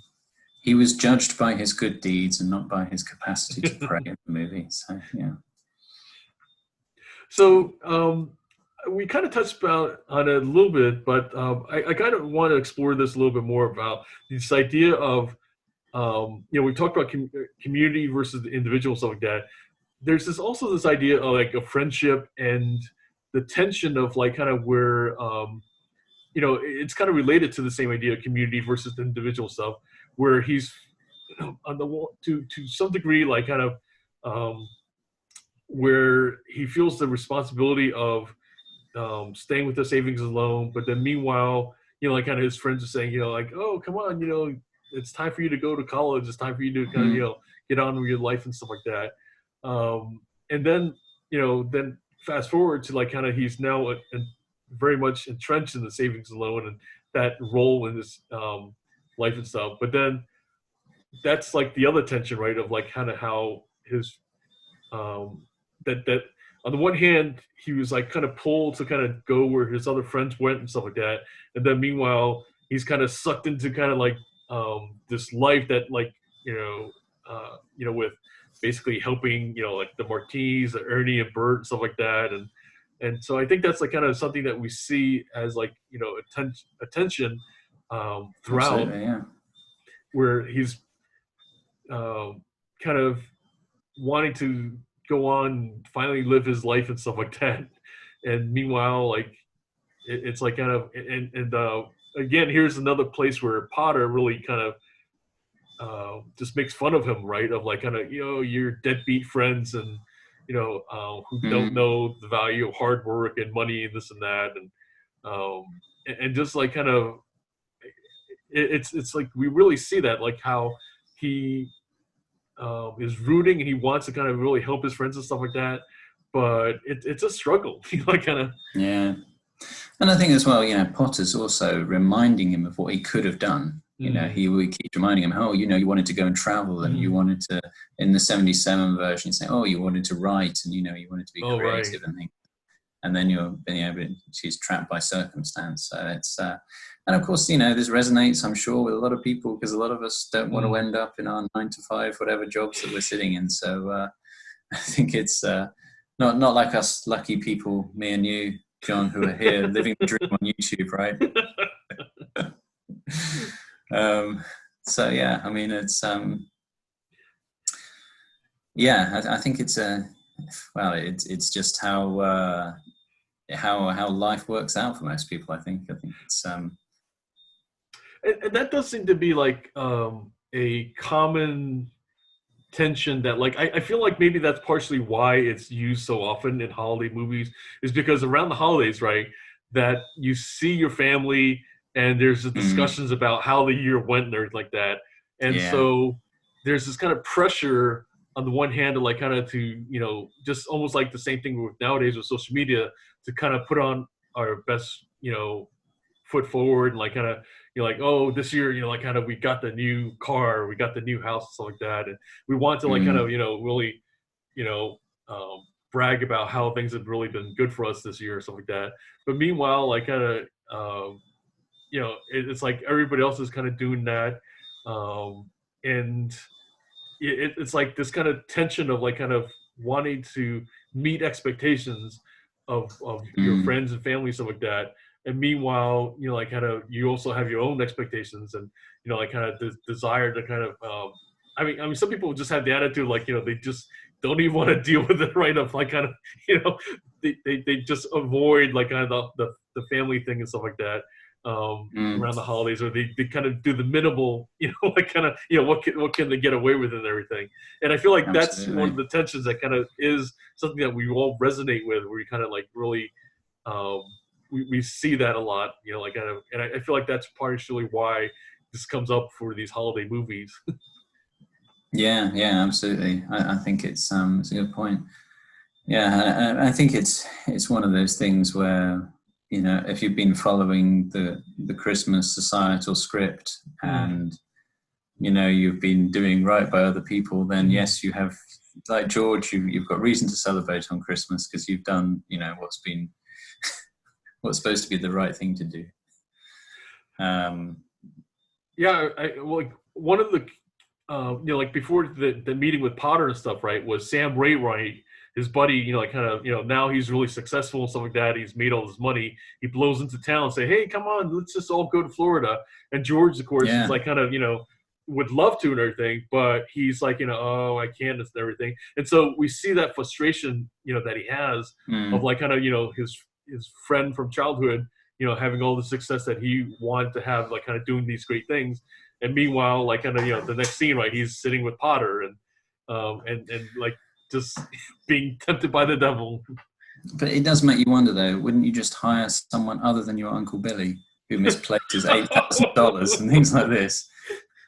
He was judged by his good deeds and not by his capacity to pray in the movie. So, yeah. So we kind of touched on it a little bit, but I kind of want to explore this a little bit more about this idea of, we talked about community versus the individual, stuff like that. There's also this idea of like a friendship and the tension of like kind of where, it's kind of related to the same idea of community versus the individual stuff, where he's on the to some degree like kind of where he feels the responsibility of staying with the savings alone, but then meanwhile, like kind of his friends are saying, like, oh, come on, it's time for you to go to college. It's time for you to kind of, get on with your life and stuff like that. And then, then fast forward to like kind of he's now very much entrenched in the savings alone and that role in his life and stuff. But then that's like the other tension, right? Of like kind of how his that on the one hand he was like kind of pulled to kind of go where his other friends went and stuff like that, and then meanwhile he's kind of sucked into kind of like this life that like with basically helping like the Marquis, the Ernie and Bert and stuff like that, and so I think that's like kind of something that we see as like attention throughout. Absolutely, yeah. Where he's kind of wanting to go on, finally live his life and stuff like that, and meanwhile, like it's like kind of and again, here's another place where Potter really kind of just makes fun of him, right? Of like kind of your deadbeat friends and who don't know the value of hard work and money and this and that, and just like kind of it's like we really see that, like how he is rooting and he wants to kind of really help his friends and stuff like that, but it's a struggle. Like kind of and I think as well, Potter's also reminding him of what he could have done. He keeps reminding him, oh, you wanted to go and travel, and you wanted to, in the 77 version, saying, oh, you wanted to write, and you wanted to be creative, and things. And then she's trapped by circumstance. So it's and of course, this resonates, I'm sure, with a lot of people, because a lot of us don't want to end up in our 9-to-5 whatever jobs that we're sitting in. So I think it's not like us lucky people, me and you, John, who are here living the dream on YouTube, right? So yeah, I mean, it's I think it's it's just how life works out for most people. I think it's and that does seem to be like a common tension that like I feel like maybe that's partially why it's used so often in holiday movies, is because around the holidays, right, that you see your family and there's the discussions about how the year went and everything like that. And so there's this kind of pressure on the one hand to like kind of to, just almost like the same thing with nowadays with social media, to kind of put on our best, foot forward and like kind of, like, oh, this year, like kind of we got the new car, we got the new house and stuff like that. And we want to like kind of, really, brag about how things have really been good for us this year or stuff like that. But meanwhile, like kind of, it's like everybody else is kind of doing that. And it's like this kind of tension of like kind of wanting to meet expectations of your friends and family, stuff like that. And meanwhile, like kind of, you also have your own expectations and, like kind of desire to kind of, I mean, some people just have the attitude, like, they just don't even want to deal with it, right? Of like kind of, they just avoid like kind of the family thing and stuff like that. Around the holidays, or they kind of do the minimal, like kind of, what can they get away with and everything. And I feel like that's one of the tensions that kind of is something that we all resonate with, where we kind of like really, we see that a lot, like kind of, and I feel like that's partially why this comes up for these holiday movies. Yeah, absolutely. I think it's a good point. Yeah, I think it's one of those things where, you know, if you've been following the Christmas societal script and, you know, you've been doing right by other people, then yes, you have, like George, you've got reason to celebrate on Christmas because you've done, you know, what's supposed to be the right thing to do. Yeah, like one of the, you know, like before the meeting with Potter and stuff, right, was Sam Wainwright, his buddy, you know, like kind of, you know, now he's really successful and stuff like that. He's made all this money. He blows into town and say, hey, come on, let's just all go to Florida. And George, of course, is like kind of, you know, would love to and everything, but he's like, you know, oh, I can't and everything. And so we see that frustration, you know, that he has of like kind of, you know, his friend from childhood, you know, having all the success that he wanted to have, like kind of doing these great things. And meanwhile, like kind of, you know, the next scene, right, he's sitting with Potter and like just being tempted by the devil. But it does make you wonder, though, wouldn't you just hire someone other than your Uncle Billy who misplaces $8,000 and things like this?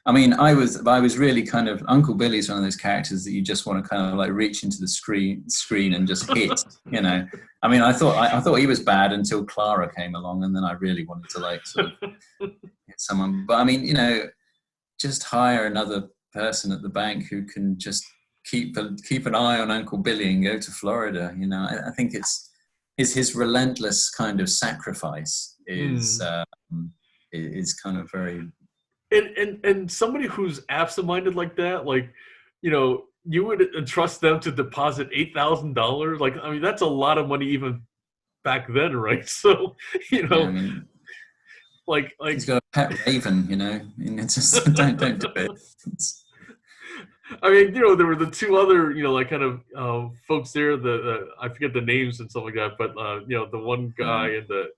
I mean, I was really kind of, Uncle Billy's one of those characters that you just want to kind of like reach into the screen and just hit, you know. I mean, I thought he was bad until Clara came along, and then I really wanted to like sort of hit someone. But I mean, you know, just hire another person at the bank who can just keep an eye on Uncle Billy and go to Florida. You know, I think it's his relentless kind of sacrifice is kind of very. And somebody who's absent-minded like that, like, you know, you would entrust them to deposit $8,000. Like, I mean, that's a lot of money even back then, right? So, you know, yeah, I mean, like he's got a pet raven, you know. I mean, it's just don't do it. I mean, you know, there were the two other, you know, like kind of folks there. I forget the names and stuff like that, but you know, the one guy and the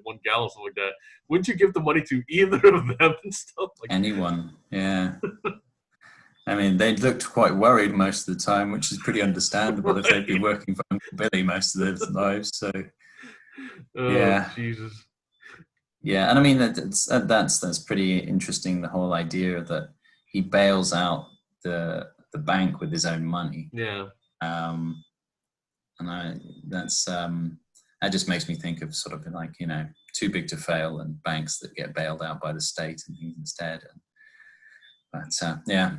one gal and stuff like that. Wouldn't you give the money to either of them and stuff? Like anyone? Yeah. I mean, they looked quite worried most of the time, which is pretty understandable if they'd been working for Uncle Billy most of their lives. So, yeah, Jesus. Yeah, and I mean that's pretty interesting. The whole idea that he bails out the bank with his own money. Yeah. And that just makes me think of sort of like, you know, too big to fail and banks that get bailed out by the state and things instead. But yeah,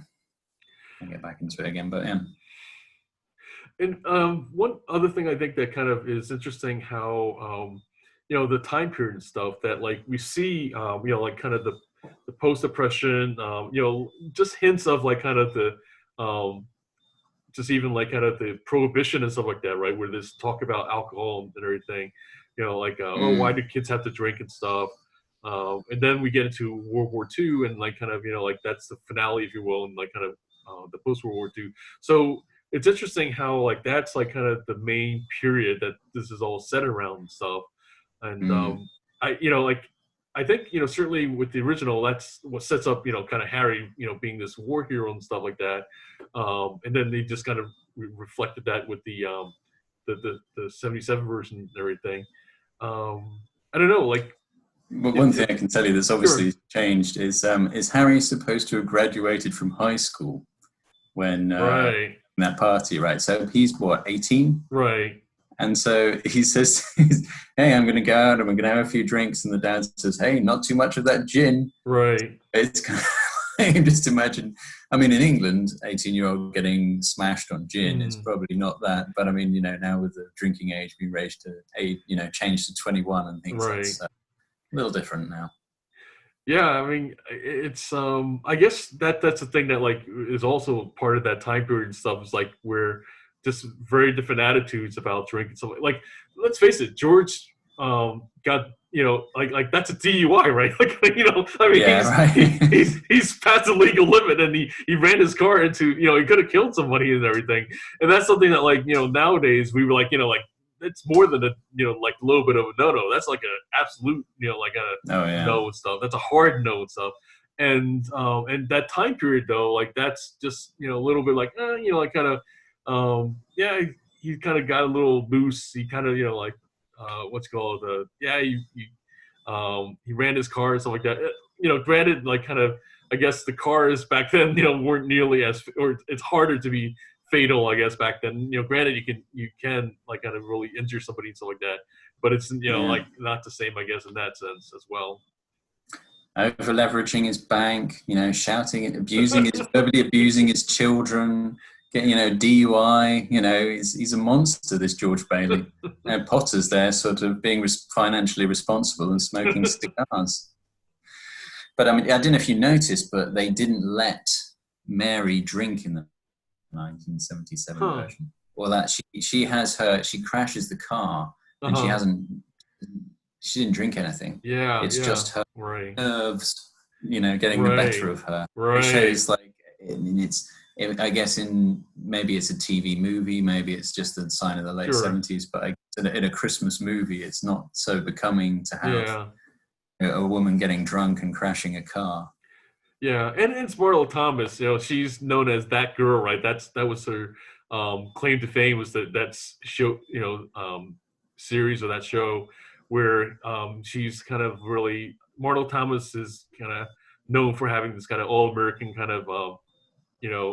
I'll get back into it again. But yeah. And one other thing I think that kind of is interesting, how you know, the time period and stuff that like we see, you know, like kind of the post-depression, you know, just hints of like kind of the just even like kind of the prohibition and stuff like that, right? Where there's talk about alcohol and everything, you know, like, oh, why do kids have to drink and stuff? And then we get into World War II and like kind of, you know, like that's the finale, if you will, and like kind of the post-World War II. So it's interesting how like that's like kind of the main period that this is all set around and stuff. And I, you know, like I think, you know, certainly with the original, that's what sets up, you know, kind of Harry, you know, being this war hero and stuff like that. And then they just kind of reflected that with the 77 version and everything. I don't know, like. But one thing I can tell you that's obviously changed is Harry supposed to have graduated from high school when that party, right? So he's what, 18? Right. And so he says, hey, I'm going to go out and we're going to have a few drinks. And the dad says, hey, not too much of that gin. Right. It's kind of like, just imagine, I mean, in England, 18-year-old getting smashed on gin, it's probably not that. But I mean, you know, now with the drinking age being raised to 8, you know, changed to 21 and things, it's a little different now. Yeah, I mean, it's I guess that's the thing that like is also part of that time period and stuff, is like where just very different attitudes about drinking. So like, let's face it, George got, you know, like that's a DUI, right? Like, you know, I mean, he's past the legal limit, and he ran his car into, you know, he could have killed somebody and everything. And that's something that like, you know, nowadays we were like, you know, like it's more than a, you know, like a little bit of a no. That's like a absolute, you know, like a no and stuff. That's a hard no and stuff. And that time period though, like that's just, you know, a little bit like, you know, like kind of. Yeah, he kind of got a little loose. He kind of, you know, like, what's it called? He ran his car and stuff like that. You know, granted, like kind of I guess the cars back then, weren't nearly as, or it's harder to be fatal, I guess, back then. Granted, you can like kind of really injure somebody and stuff like that, but it's like not the same, I guess, in that sense as well. Over leveraging his bank, shouting and verbally abusing his children, getting, DUI. He's a monster, this George Bailey. Potter's there, sort of being financially responsible and smoking cigars. But I mean, I don't know if you noticed, but they didn't let Mary drink in the 1977 version. Well, that she crashes the car and she didn't drink anything. Yeah, it's just her nerves, getting the better of her. Right. It shows like, I guess maybe it's a TV movie, maybe it's just a sign of the late 70s, but in a Christmas movie, it's not so becoming to have a woman getting drunk and crashing a car. Yeah, and it's Marlo Thomas. She's known as that girl, right? That was her claim to fame, was that show, series or that show where she's kind of really, Marlo Thomas is kind of known for having this kind of all-American kind of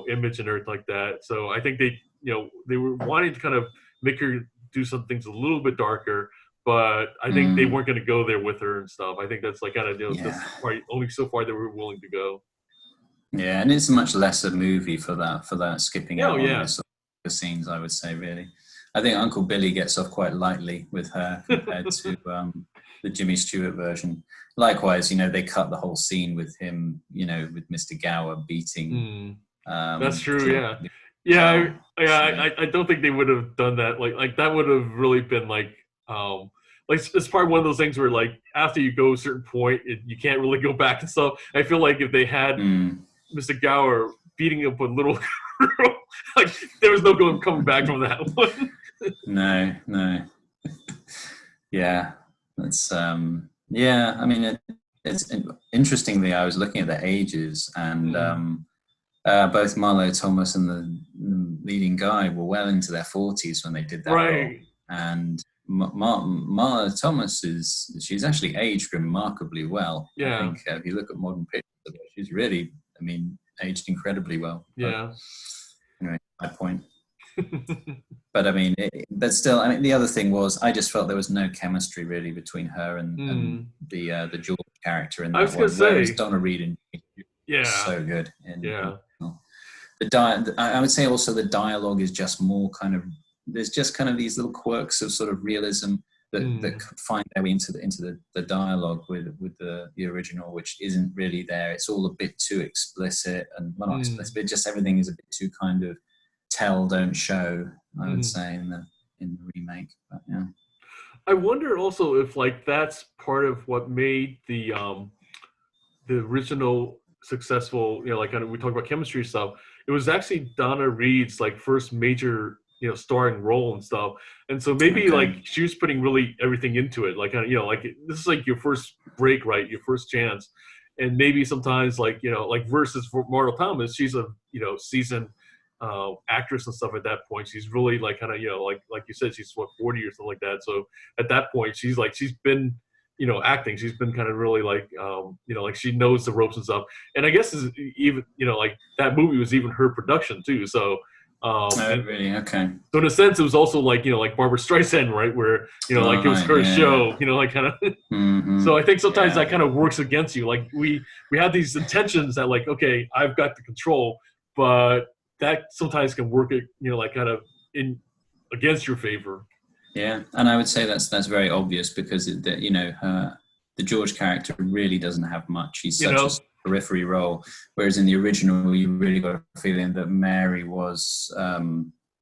image and everything like that. So I think they were wanting to kind of make her do some things a little bit darker, but I think they weren't going to go there with her and stuff. I think that's like kind of that's probably only so far they were willing to go. Yeah, and it's a much lesser movie for that skipping out on yeah. the scenes, I would say, really. I think Uncle Billy gets off quite lightly with her compared to the Jimmy Stewart version. Likewise, they cut the whole scene with him, with Mr. Gower beating. That's true, yeah. I don't think they would have done that. Like that would have really been like it's probably one of those things where like after you go a certain point, you can't really go back and stuff. I feel like if they had Mr. Gower beating up a little girl, like there was no coming back from that one. No. Yeah, that's I mean, it's interestingly, I was looking at the ages, and both Marlo Thomas and the leading guy were well into their 40s when they did that role. And Marlo Thomas she's actually aged remarkably well. Yeah. I think if you look at modern pictures of her, she's really, aged incredibly well. Yeah. But anyway, my point. But but still, the other thing was, I just felt there was no chemistry really between her and the George character in that. I was going to say, whereas Donna Reed and so good. I would say also the dialogue is just more kind of, there's just kind of these little quirks of sort of realism that find their way into the dialogue with the original, which isn't really there. It's all a bit too explicit, and well, not explicit, but just everything is a bit too kind of tell, don't show, I would say, in the remake. But yeah, I wonder also if like that's part of what made the original successful. Like we talk about chemistry stuff. It was actually Donna Reed's like first major starring role and stuff, and so maybe like she was putting really everything into it. Like like this is like your first break, right? Your first chance, and maybe sometimes like like versus for Marlo Thomas, she's a seasoned actress and stuff at that point. She's really like kind of like you said, she's 40 or something like that. So at that point, she's been acting. She's been kind of really like like she knows the ropes and stuff. And I guess is even like that movie was even her production too. So really, okay. So in a sense, it was also like like Barbara Streisand, right? Where like it was her show, like kind of. So I think sometimes that kind of works against you. Like we have these intentions that like, okay, I've got the control, but that sometimes can work, like kind of in against your favor. Yeah, and I would say that's very obvious because the George character really doesn't have much. He's such a periphery role, whereas in the original, you really got a feeling that Mary was,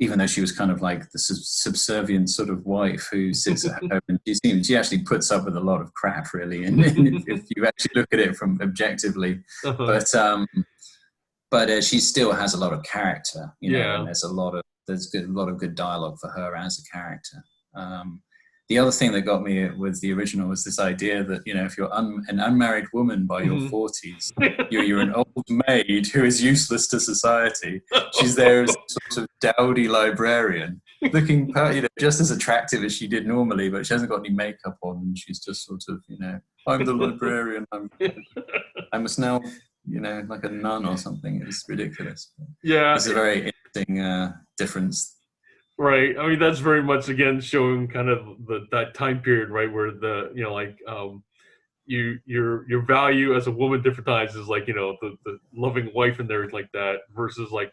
even though she was kind of like the subservient sort of wife who sits at home, and she actually puts up with a lot of crap, really. And if you actually look at it from objectively, but she still has a lot of character, and there's a lot of good dialogue for her as a character. The other thing that got me with the original was this idea that if you're an unmarried woman by your 40s, you're an old maid who is useless to society. She's there as a sort of dowdy librarian, looking just as attractive as she did normally, but she hasn't got any makeup on, and she's just sort of I'm the librarian. I must now like a nun or something. It's ridiculous. Yeah, it's a very interesting difference. Right. I mean, that's very much again showing kind of that time period, right, where your value as a woman different times is like the loving wife and everything like that versus like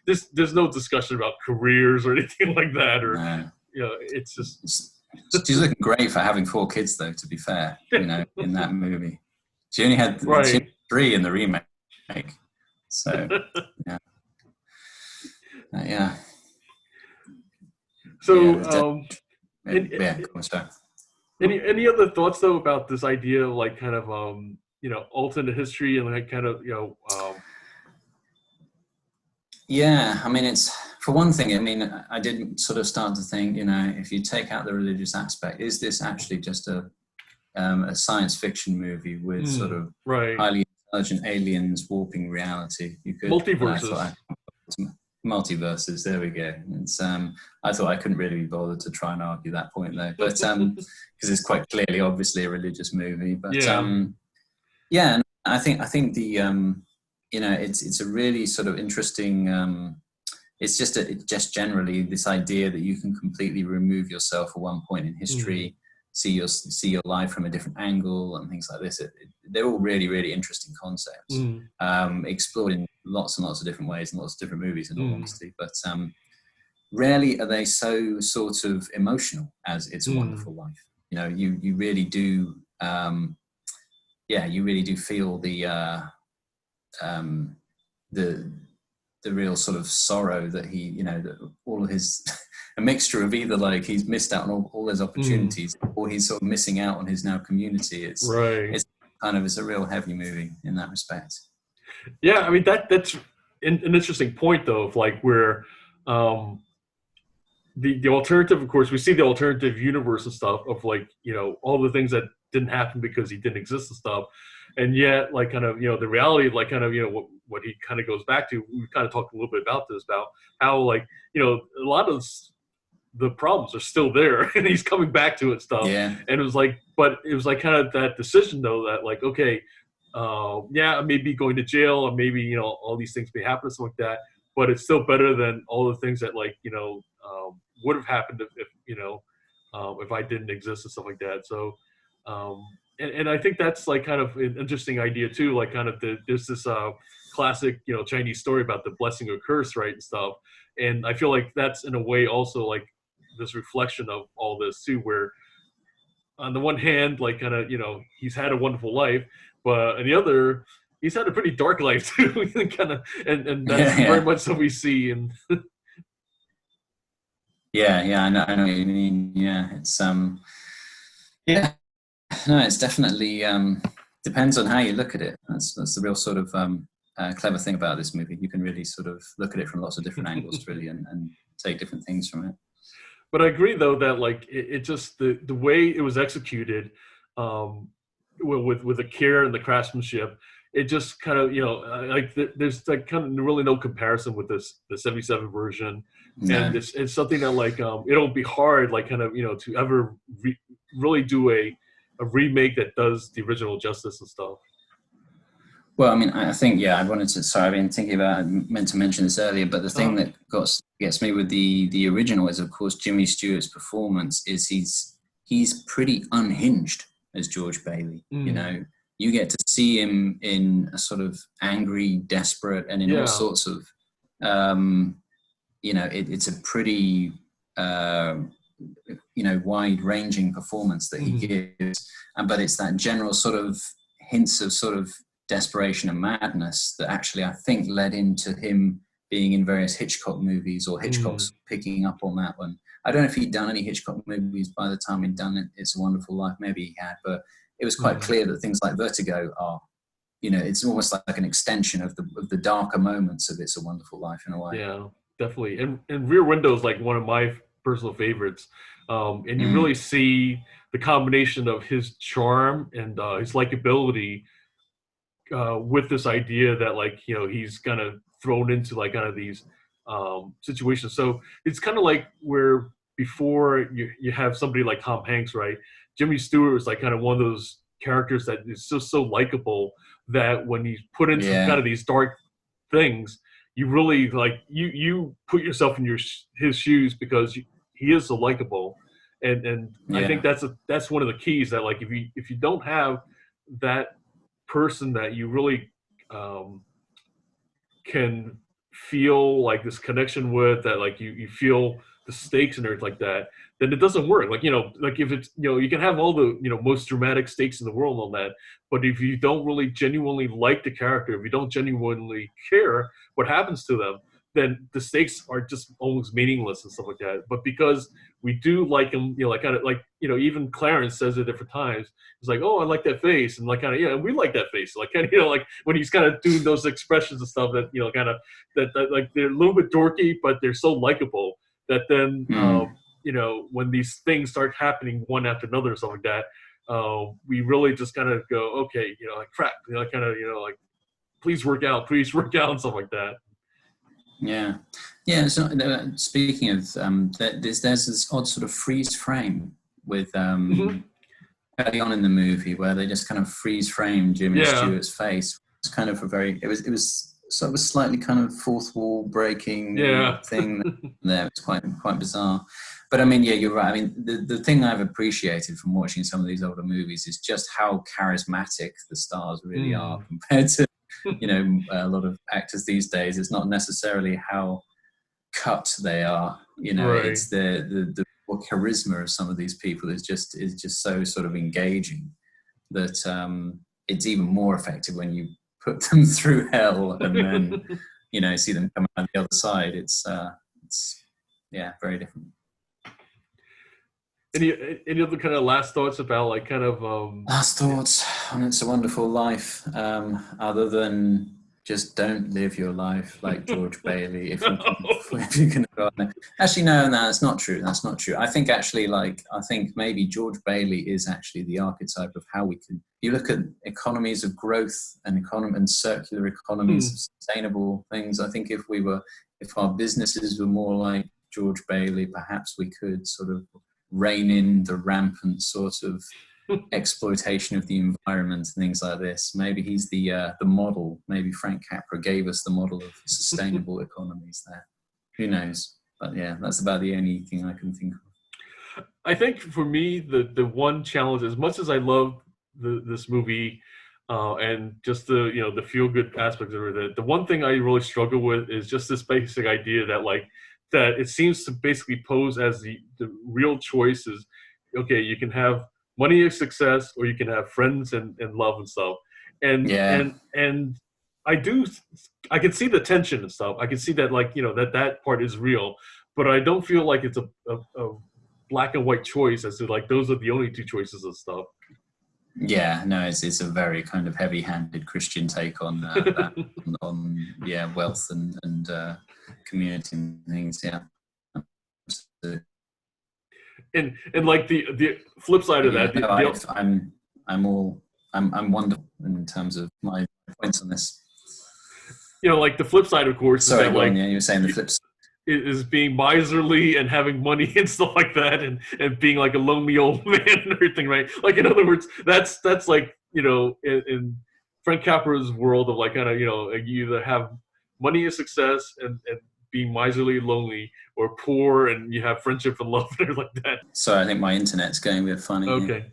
there's no discussion about careers or anything like that, or No. it's just she's looking great for having 4 kids though, to be fair, in that movie. She only had right. she had 3 in the remake, so yeah. So any other thoughts though about this idea of like kind of alternate history and like kind of yeah, I mean, it's, for one thing, I mean, I did sort of start to think, if you take out the religious aspect, is this actually just a science fiction movie with sort of highly intelligent aliens warping reality? You could multiverses. Multiverses, there we go. It's I thought I couldn't really be bothered to try and argue that point though, but because it's quite clearly, obviously, a religious movie. But and I think the it's a really sort of interesting. It's just generally this idea that you can completely remove yourself at one point in history, see your life from a different angle and things like this. They're all really, really interesting concepts, explored in lots and lots of different ways and lots of different movies, in all honesty. But rarely are they so sort of emotional as It's a Wonderful Life. You really do, you really do feel the real sort of sorrow that he, that all of his, a mixture of either like he's missed out on all his opportunities or he's sort of missing out on his now community. It's a real heavy movie in that respect. Yeah, I mean that's an interesting point though, of like where the alternative, of course, we see the alternative universe and stuff of like all the things that didn't happen because he didn't exist and stuff, and yet like kind of the reality of like kind of what he kind of goes back to. We kind of talked a little bit about this, about how like a lot of the problems are still there and he's coming back to it stuff. And it was like, but it was like kind of that decision though, that like, okay, I may be going to jail or maybe all these things may happen or something like that, but it's still better than all the things that like would have happened if I didn't exist and stuff like that. So and I think that's like kind of an interesting idea too, like kind of there's this classic Chinese story about the blessing or curse, right, and stuff. And I feel like that's in a way also like this reflection of all this too, where on the one hand, like kind of he's had a wonderful life, but on the other, he's had a pretty dark life too. kind of, and that's very much what we see. And I know what you mean. Yeah, it's no, it's definitely depends on how you look at it. That's the real sort of clever thing about this movie. You can really sort of look at it from lots of different angles, really, and take different things from it. But I agree, though, that like it just the way it was executed, with the care and the craftsmanship, it just kind of like there's like kind of really no comparison with the 77 version, and it's something that like it'll be hard like kind of to ever really do a remake that does the original justice and stuff. Well, I mean, I think, I wanted to, sorry, I've been thinking about, I meant to mention this earlier, but the thing that gets me with the original is, of course, Jimmy Stewart's performance is he's pretty unhinged as George Bailey. You get to see him in a sort of angry, desperate, and in all sorts of, it's a pretty, wide-ranging performance that he gives. But it's that general sort of hints of sort of desperation and madness that actually I think led into him being in various Hitchcock movies, or Hitchcock's picking up on that one. I don't know if he'd done any Hitchcock movies by the time he'd done It's a Wonderful Life. Maybe he had, but it was quite clear that things like Vertigo are, it's almost like an extension of the darker moments of It's a Wonderful Life in a way. Yeah, definitely. And Rear Window is like one of my personal favorites. And you really see the combination of his charm and his likability with this idea that like he's kind of thrown into like kind of these situations. So it's kind of like where before you have somebody like Tom Hanks, right? Jimmy Stewart is like kind of one of those characters that is so likable that when he's put into Yeah. kind of these dark things, you really like you put yourself in his shoes because he is so likable, and I Yeah. think that's one of the keys that like if you don't have that person that you really can feel like this connection with, that like you feel the stakes and everything like that, then it doesn't work. Like, like if it's, you can have all the, most dramatic stakes in the world on that, but if you don't really genuinely like the character, if you don't genuinely care what happens to them, then the stakes are just almost meaningless and stuff like that. But because we do like him, like kind of like, even Clarence says it different times. It's like, oh, I like that face, and like kind of, yeah, we like that face, like kind of, like when he's kind of doing those expressions and stuff that, kind of that like they're a little bit dorky, but they're so likable that then, when these things start happening one after another or something like that, we really just kind of go, okay, like crap, kind of, like please work out, and stuff like that. Yeah. So speaking of, there's this odd sort of freeze frame with early on in the movie where they just kind of freeze frame Jimmy Stewart's face. It's kind of it was sort of a slightly kind of fourth wall breaking thing there. It's quite bizarre. But I mean, yeah, you're right. I mean, the thing I've appreciated from watching some of these older movies is just how charismatic the stars really are compared to, a lot of actors these days. It's not necessarily how cut they are. Right. It's the charisma of some of these people is just so sort of engaging that it's even more effective when you put them through hell and then see them come out the other side. It's very different. Any other kind of last thoughts about like kind of last thoughts on It's a Wonderful Life, other than just don't live your life like George Bailey if you can go on there. Actually, no, that's not true. I think actually, I think maybe George Bailey is actually the archetype of how we can. You look at economies of growth and circular economies of sustainable things. I think if our businesses were more like George Bailey, perhaps we could sort of rein in the rampant sort of exploitation of the environment and things like this. Maybe he's the model. Maybe Frank Capra gave us the model of sustainable economies there. Who knows? But yeah, that's about the only thing I can think of. I think for me, the one challenge, as much as I love this movie and just the feel good aspects of it, the one thing I really struggle with is just this basic idea that it seems to basically pose as the real choice is, okay, you can have money and success, or you can have friends and love and stuff. And I can see the tension and stuff. I can see that that part is real, but I don't feel like it's a black and white choice as to like those are the only two choices and stuff. Yeah, no, it's a very kind of heavy-handed Christian take on that, on wealth and community and things. Yeah, and like the flip side of that, I'm wonderful in terms of my points on this. Like the flip side, of course, sorry, is that, you were saying the flip side is being miserly and having money and stuff like that, and being like a lonely old man and everything, right? Like, in other words, that's like, in Frank Capra's world of like kind of, you either have money and success and being miserly, lonely, or poor and you have friendship and love and everything like that. Sorry, I think my internet's going a bit funny. Okay.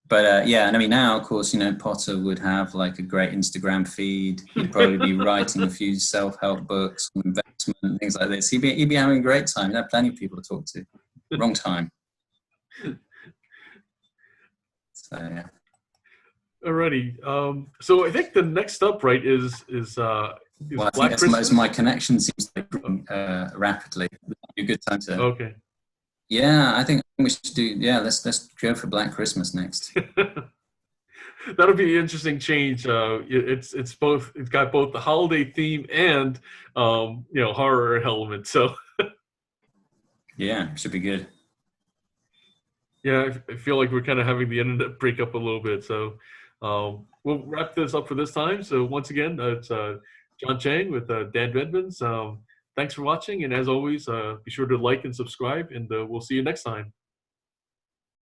But and I mean, now, of course, Potter would have like a great Instagram feed. He'd probably be writing a few self-help books on investment and things like this. He'd be having a great time. He'd have plenty of people to talk to. Wrong time. So, yeah. Alrighty. So I think the next up, right, is well, I think that's my connection seems to be growing rapidly. A good time to. Okay. Yeah, I think we should do. Yeah, let's go for Black Christmas next. That'll be an interesting change. It's both. It's got both the holiday theme and horror element. So. Yeah, it should be good. Yeah, I feel like we're kind of having the internet break up a little bit. So we'll wrap this up for this time. So once again, it's John Chang with Dan Redmond. Thanks for watching, and as always, be sure to like and subscribe, and we'll see you next time.